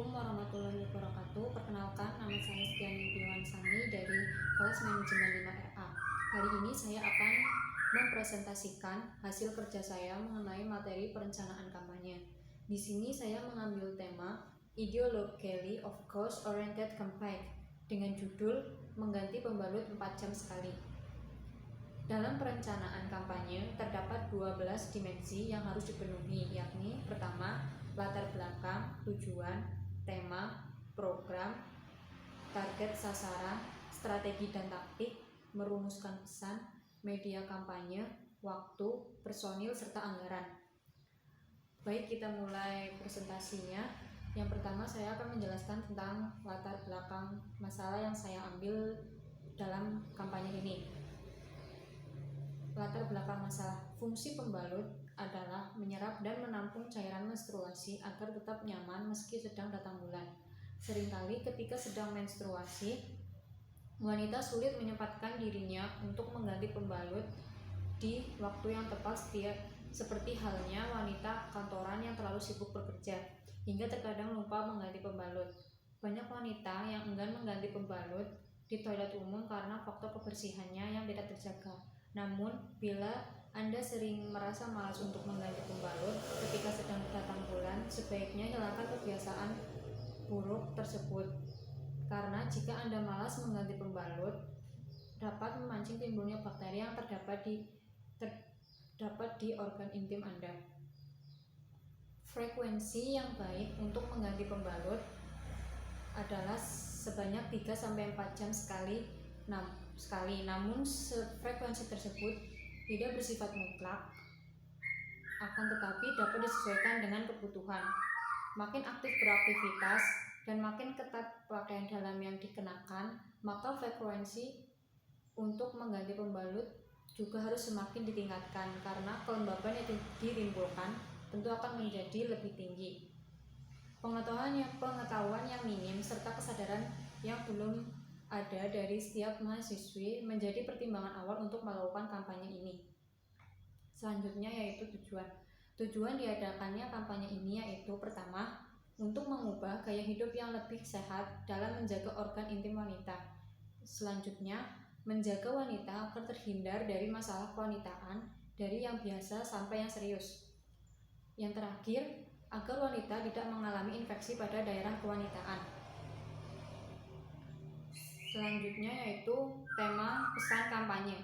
Assalamualaikum warahmatullahi wabarakatuh. Perkenalkan, nama saya Stiani Biwansani dari kelas manajemen 5RA. Hari ini saya akan mempresentasikan hasil kerja saya mengenai materi perencanaan kampanye. Di sini saya mengambil tema Ideologically of Cost-Oriented Campaign dengan judul Mengganti Pembalut 4 jam sekali. Dalam perencanaan kampanye terdapat 12 dimensi yang harus dipenuhi, yakni pertama, latar belakang, tujuan, tema, program, target sasaran, strategi dan taktik, merumuskan pesan, media kampanye, waktu, personil, serta anggaran. Baik, kita mulai presentasinya. Yang pertama saya akan menjelaskan tentang latar belakang masalah yang saya ambil dalam kampanye ini. Latar belakang masalah, fungsi pembalut adalah menyerap dan menampung cairan menstruasi agar tetap nyaman meski sedang datang bulan. Seringkali ketika sedang menstruasi, wanita sulit menyempatkan dirinya untuk mengganti pembalut di waktu yang tepat, seperti halnya wanita kantoran yang terlalu sibuk bekerja, hingga terkadang lupa mengganti pembalut. Banyak wanita yang enggan mengganti pembalut di toilet umum karena faktor kebersihannya yang tidak terjaga. Namun, bila Anda sering merasa malas untuk mengganti pembalut ketika sedang datang bulan, sebaiknya hilangkan kebiasaan buruk tersebut. Karena jika Anda malas mengganti pembalut, dapat memancing timbulnya bakteri yang terdapat di organ intim Anda. Frekuensi yang baik untuk mengganti pembalut adalah sebanyak 3-4 jam sekali. Namun frekuensi tersebut tidak bersifat mutlak, akan tetapi dapat disesuaikan dengan kebutuhan. Makin aktif beraktivitas dan makin ketat pakaian dalam yang dikenakan, maka frekuensi untuk mengganti pembalut juga harus semakin ditingkatkan, karena kelembaban yang ditimbulkan tentu akan menjadi lebih tinggi. Pengetahuan yang minim serta kesadaran yang belum ada dari setiap mahasiswi menjadi pertimbangan awal untuk melakukan kampanye ini. Selanjutnya yaitu tujuan. Tujuan diadakannya kampanye ini yaitu pertama, untuk mengubah gaya hidup yang lebih sehat dalam menjaga organ intim wanita. Selanjutnya, menjaga wanita agar terhindar dari masalah kewanitaan dari yang biasa sampai yang serius. Yang terakhir, agar wanita tidak mengalami infeksi pada daerah kewanitaan. Selanjutnya yaitu tema pesan kampanye.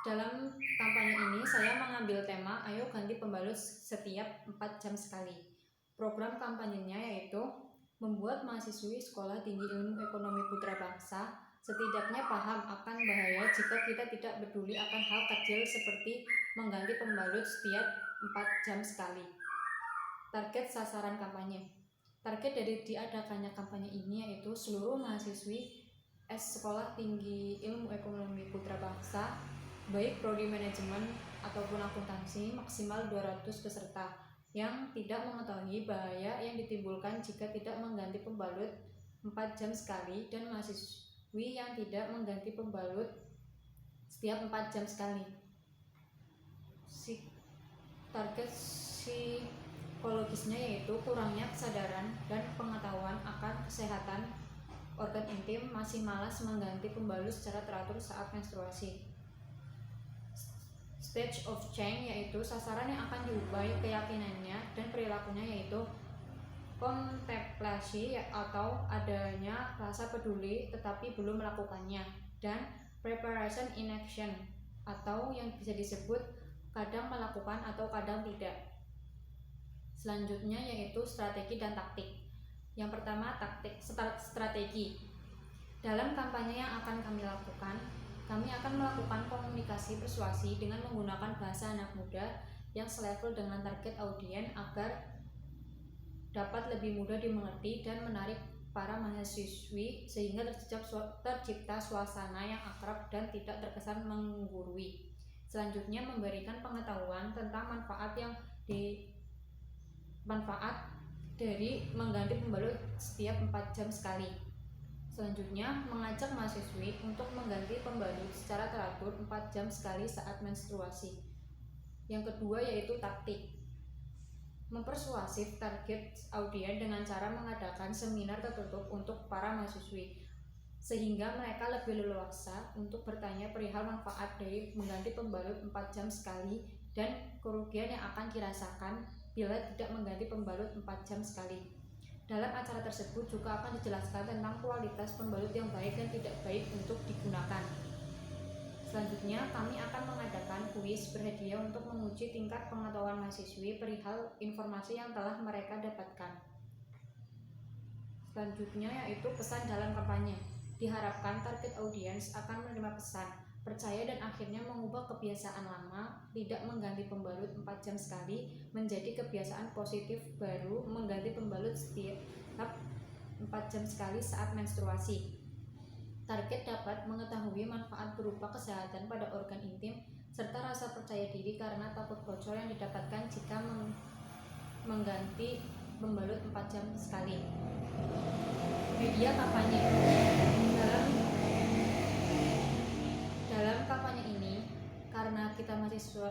Dalam kampanye ini saya mengambil tema Ayo Ganti Pembalut Setiap 4 Jam Sekali. Program kampanyenya yaitu membuat mahasiswi Sekolah Tinggi Ilmu Ekonomi Putra Bangsa setidaknya paham akan bahaya jika kita tidak peduli akan hal kecil seperti mengganti pembalut setiap 4 jam sekali. Target sasaran kampanye. Target dari diadakannya kampanye ini yaitu seluruh mahasiswi Sekolah Tinggi Ilmu Ekonomi Putra Bangsa, baik prodi manajemen ataupun akuntansi, maksimal 200 peserta yang tidak mengetahui bahaya yang ditimbulkan jika tidak mengganti pembalut 4 jam sekali, dan mahasiswi yang tidak mengganti pembalut setiap 4 jam sekali. Target psikologisnya yaitu kurangnya kesadaran dan pengetahuan akan kesehatan organ intim, masih malas mengganti pembalut secara teratur saat menstruasi. Stage of change yaitu sasaran yang akan diubah keyakinannya dan perilakunya yaitu kontemplasi atau adanya rasa peduli tetapi belum melakukannya, dan preparation in action atau yang bisa disebut kadang melakukan atau kadang tidak. Selanjutnya yaitu strategi dan taktik. Yang pertama, strategi. Dalam kampanye yang akan kami lakukan, kami akan melakukan komunikasi persuasi dengan menggunakan bahasa anak muda yang selevel dengan target audien agar dapat lebih mudah dimengerti dan menarik para mahasiswi sehingga tercipta suasana yang akrab dan tidak terkesan menggurui. Selanjutnya, memberikan pengetahuan tentang manfaat dari mengganti pembalut setiap 4 jam sekali. Selanjutnya, mengajak mahasiswi untuk mengganti pembalut secara teratur 4 jam sekali saat menstruasi. Yang kedua yaitu taktik. mempersuasif target audiens dengan cara mengadakan seminar tertutup untuk para mahasiswi, sehingga mereka lebih leluasa untuk bertanya perihal manfaat dari mengganti pembalut 4 jam sekali dan kerugian yang akan dirasakan bila tidak mengganti pembalut 4 jam sekali. Dalam acara tersebut juga akan dijelaskan tentang kualitas pembalut yang baik dan tidak baik untuk digunakan. Selanjutnya, kami akan mengadakan kuis berhadiah untuk menguji tingkat pengetahuan mahasiswi perihal informasi yang telah mereka dapatkan. Selanjutnya yaitu pesan dalam kampanye. Diharapkan target audiens akan menerima pesan, percaya dan akhirnya mengubah kebiasaan lama tidak mengganti pembalut 4 jam sekali menjadi kebiasaan positif baru mengganti pembalut setiap 4 jam sekali saat menstruasi. Target dapat mengetahui manfaat berupa kesehatan pada organ intim serta rasa percaya diri karena takut bocor yang didapatkan jika mengganti pembalut 4 jam sekali. Media kampanye. Dalam kampanye ini, karena kita masih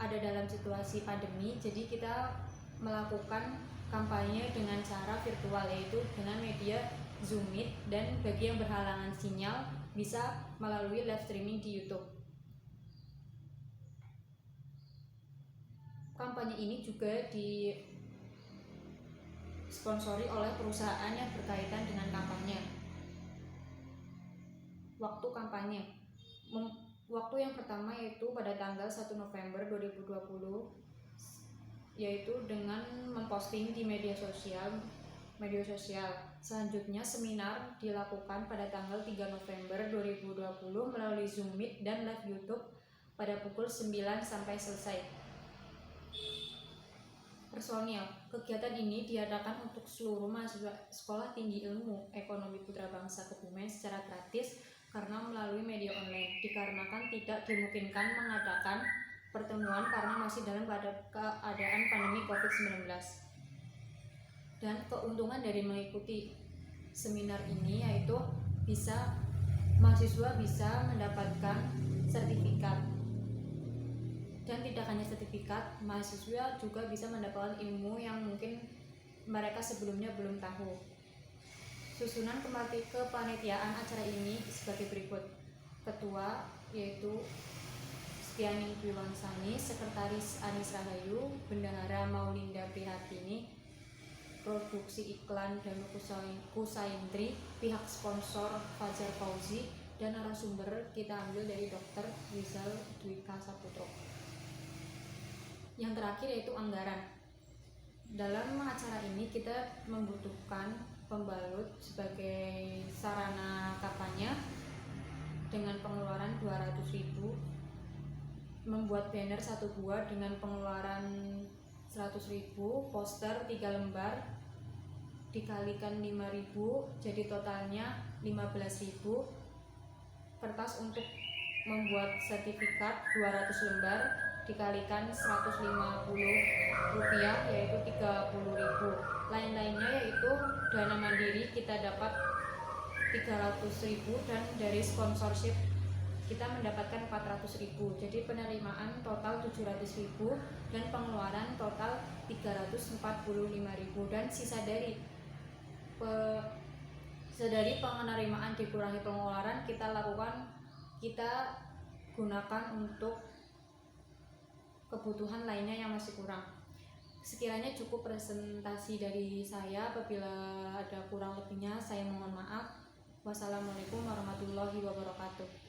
ada dalam situasi pandemi, jadi kita melakukan kampanye dengan cara virtual, yaitu dengan media Zoom Meet, dan bagi yang berhalangan sinyal bisa melalui live streaming di YouTube. Kampanye ini juga disponsori oleh perusahaan yang berkaitan dengan kampanye. Waktu kampanye. Waktu yang pertama yaitu pada tanggal 1 November 2020, yaitu dengan memposting di media sosial. Selanjutnya seminar dilakukan pada tanggal 3 November 2020 melalui Zoom Meet dan live YouTube pada pukul 9 sampai selesai. Personil. Kegiatan ini diadakan untuk seluruh mahasiswa Sekolah Tinggi Ilmu Ekonomi Putra Bangsa Kebumen secara gratis karena melalui media online, dikarenakan tidak dimungkinkan mengadakan pertemuan karena masih dalam keadaan pandemi COVID-19. Dan keuntungan dari mengikuti seminar ini yaitu mahasiswa bisa mendapatkan sertifikat, dan tidak hanya sertifikat, mahasiswa juga bisa mendapatkan ilmu yang mungkin mereka sebelumnya belum tahu. Susunan kepanitiaan acara ini sebagai berikut. Ketua yaitu Stiani Piwansani, Sekretaris Anis Rahayu, Bendahara Maulinda Prihatini, Produksi Iklan Danu Kusaintri, pihak sponsor Fajar Fauzi, dan narasumber kita ambil dari Dr. Rizal Dwika Saputro. Yang terakhir yaitu anggaran. Dalam acara ini kita membutuhkan pembalut sebagai sarana kampanye dengan pengeluaran 200.000, membuat banner 1 buah dengan pengeluaran 100.000, poster 3 lembar dikalikan 5.000 jadi totalnya 15.000, kertas untuk membuat sertifikat 200 lembar dikalikan 150 rupiah yaitu 30.000. Lain-lainnya yaitu dana mandiri kita dapat 300.000 dan dari sponsorship kita mendapatkan 400.000. Jadi penerimaan total 700.000 dan pengeluaran total 345.000, dan sisa dari penerimaan dikurangi pengeluaran kita gunakan untuk kebutuhan lainnya yang masih kurang. Sekiranya cukup presentasi dari saya. Apabila ada kurang lebihnya saya mohon maaf. Wassalamualaikum warahmatullahi wabarakatuh.